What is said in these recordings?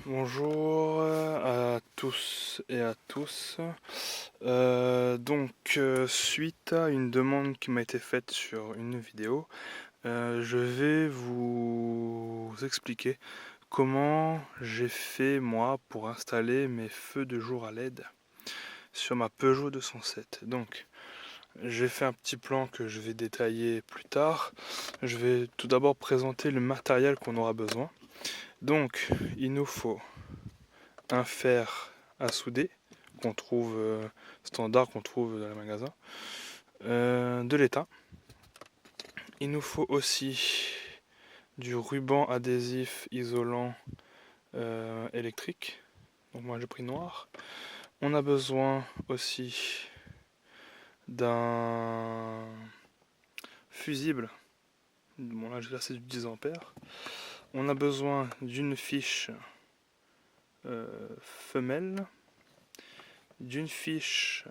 Bonjour à tous et à tous. Suite à une demande qui m'a été faite sur une vidéo, je vais vous expliquer comment j'ai fait moi pour installer mes feux de jour à LED sur ma Peugeot 207. Donc, j'ai fait un petit plan que je vais détailler plus tard. Je vais tout d'abord présenter le matériel qu'on aura besoin. Donc, il nous faut un fer à souder qu'on trouve standard, qu'on trouve dans les magasins, de l'étain. Il nous faut aussi du ruban adhésif isolant électrique. Donc moi j'ai pris noir. On a besoin aussi d'un fusible. Bon là c'est du 10 ampères. On a besoin d'une fiche femelle, d'une fiche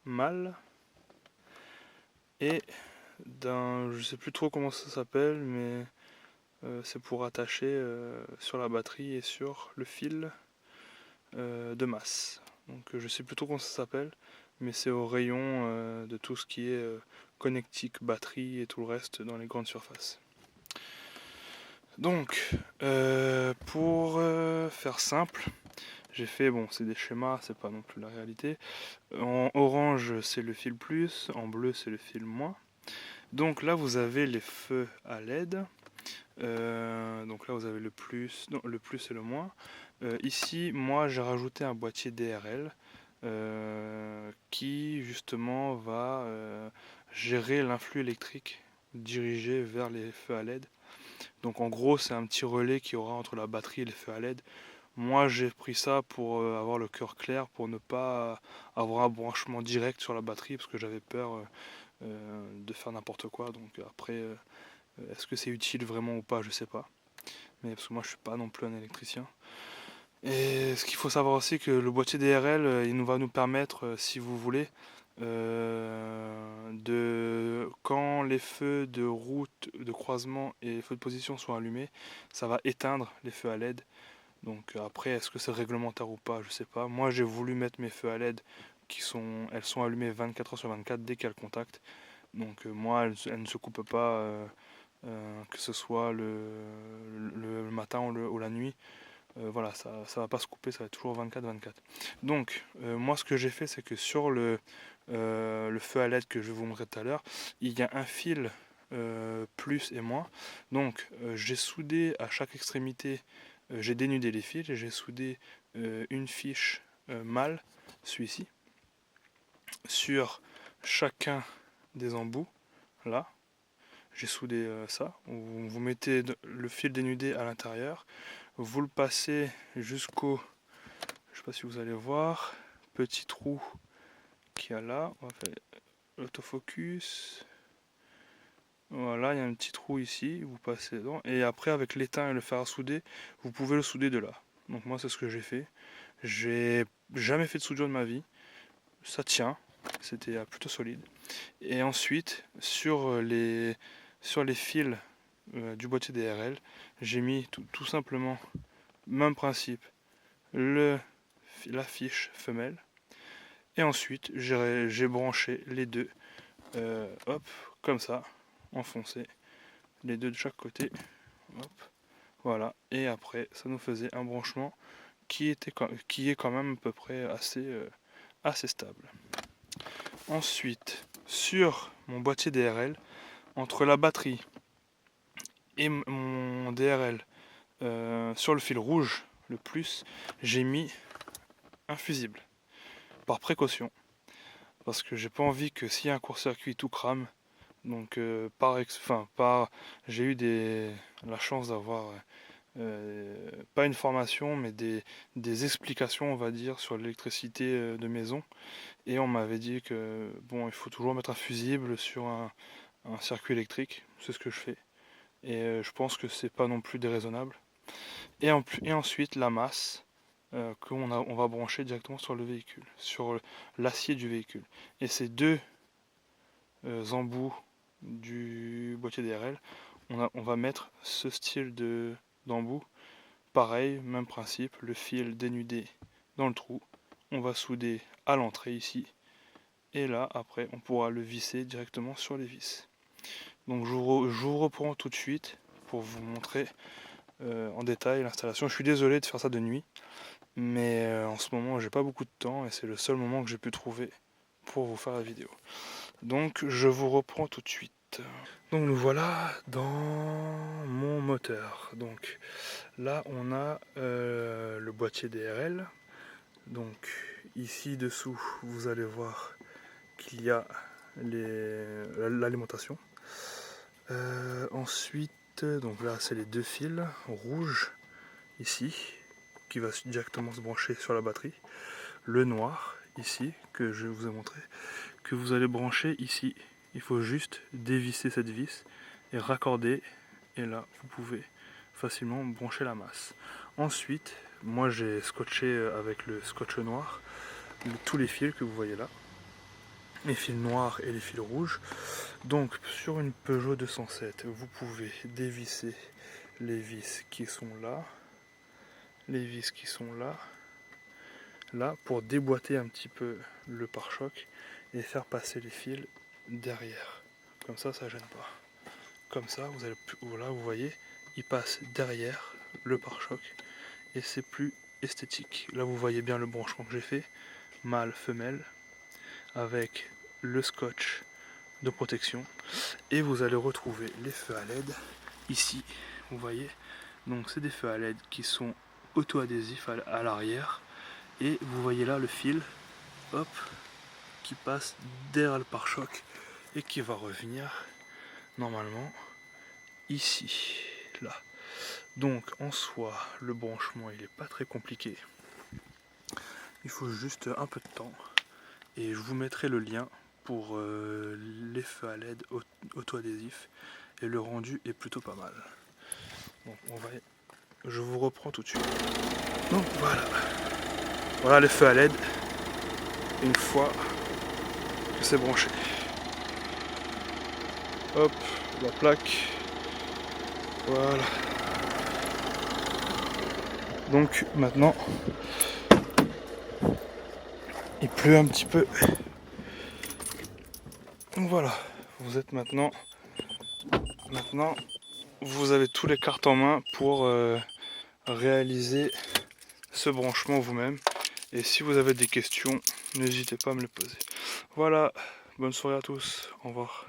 mâle et d'un, je sais plus trop comment ça s'appelle, mais c'est pour attacher sur la batterie et sur le fil de masse. Donc je sais plus trop comment ça s'appelle, mais c'est au rayon de tout ce qui est connectique, batterie et tout le reste dans les grandes surfaces. Donc pour faire simple, j'ai fait, bon c'est des schémas, c'est pas non plus la réalité. En orange c'est le fil plus, en bleu c'est le fil moins. Donc là vous avez les feux à LED. Donc là vous avez le plus, non, le plus et le moins. Ici, moi j'ai rajouté un boîtier DRL qui justement va gérer l'influx électrique dirigé vers les feux à LED. Donc en gros c'est un petit relais qui aura entre la batterie et les feux à LED. Moi j'ai pris ça pour avoir le cœur clair, pour ne pas avoir un branchement direct sur la batterie parce que j'avais peur de faire n'importe quoi. Donc après, est-ce que c'est utile vraiment ou pas, je sais pas. Mais parce que moi je suis pas non plus un électricien. Et ce qu'il faut savoir aussi que le boîtier DRL, il nous va nous permettre, si vous voulez, de quand les feux de route, de croisement et les feux de position sont allumés, ça va éteindre les feux à LED. Donc après, est-ce que c'est réglementaire ou pas, je sais pas. Moi j'ai voulu mettre mes feux à LED elles sont allumées 24 heures sur 24 dès qu'il y a le contact. Donc moi elles ne se coupent pas, que ce soit le matin ou la nuit. Voilà, ça va pas se couper, ça va être toujours 24-24. Donc, moi, ce que j'ai fait, c'est que sur le feu à LED que je vais vous montrer tout à l'heure, il y a un fil plus et moins. Donc, j'ai soudé à chaque extrémité, j'ai dénudé les fils et j'ai soudé une fiche mâle, celui-ci, sur chacun des embouts, là. J'ai soudé ça. Vous mettez le fil dénudé à l'intérieur. Vous le passez jusqu'au, je sais pas si vous allez voir, petit trou qu'il y a là. On va faire l'autofocus. Voilà, il y a un petit trou ici, vous passez dedans. Et après, avec l'étain et le fer à souder, vous pouvez le souder de là. Donc moi, c'est ce que j'ai fait. J'ai jamais fait de soudure de ma vie. Ça tient, c'était plutôt solide. Et ensuite, sur les fils du boîtier DRL, j'ai mis tout simplement, même principe, la fiche femelle. Et ensuite, j'ai branché les deux, hop, comme ça, enfoncé, les deux de chaque côté, hop, voilà. Et après, ça nous faisait un branchement qui est quand même à peu près assez stable. Ensuite, sur mon boîtier DRL, entre la batterie et mon DRL, sur le fil rouge, le plus, j'ai mis un fusible, par précaution. Parce que j'ai pas envie que s'il y a un court-circuit tout crame. Donc j'ai eu la chance d'avoir pas une formation mais des explications on va dire sur l'électricité de maison et on m'avait dit que bon il faut toujours mettre un fusible sur un circuit électrique, c'est ce que je fais et je pense que c'est pas non plus déraisonnable et ensuite la masse on va brancher directement sur le véhicule, sur l'acier du véhicule et ces deux embouts du boîtier DRL, on va mettre ce style d'embout pareil, même principe, le fil dénudé dans le trou, on va souder à l'entrée ici, et là après on pourra le visser directement sur les vis. Donc je vous reprends tout de suite pour vous montrer en détail l'installation. Je suis désolé de faire ça de nuit, mais en ce moment j'ai pas beaucoup de temps et c'est le seul moment que j'ai pu trouver pour vous faire la vidéo. Donc je vous reprends tout de suite. Donc nous voilà dans mon moteur. Donc là on a le boîtier DRL. Donc ici dessous vous allez voir qu'il y a l'alimentation. Ensuite, donc là c'est les deux fils rouges ici qui va directement se brancher sur la batterie. Le noir ici que je vous ai montré, que vous allez brancher ici. Il faut juste dévisser cette vis et raccorder, et là vous pouvez facilement brancher la masse. Ensuite, moi j'ai scotché avec le scotch noir tous les fils que vous voyez là, les fils noirs et les fils rouges. Donc sur une Peugeot 207, vous pouvez dévisser les vis qui sont là, les vis qui sont là pour déboîter un petit peu le pare-choc et faire passer les fils derrière. Comme ça gêne pas. Comme ça, voilà, vous voyez, il passe derrière le pare-choc et c'est plus esthétique. Là, vous voyez bien le branchement que j'ai fait, mâle, femelle, avec le scotch de protection, et vous allez retrouver les feux à LED ici, vous voyez. Donc c'est des feux à LED qui sont auto-adhésifs à l'arrière, et vous voyez là le fil, hop, qui passe derrière le pare-choc et qui va revenir normalement ici, là. Donc en soi, le branchement il est pas très compliqué, il faut juste un peu de temps, et je vous mettrai le lien pour les feux à LED auto-adhésifs, et le rendu est plutôt pas mal. Donc je vous reprends tout de suite. Donc voilà les feux à LED une fois que c'est branché. Hop, la plaque, voilà. Donc maintenant il pleut un petit peu. Donc voilà, vous êtes maintenant vous avez tous les cartes en main pour réaliser ce branchement vous-même. Et si vous avez des questions, n'hésitez pas à me les poser. Voilà, bonne soirée à tous, au revoir.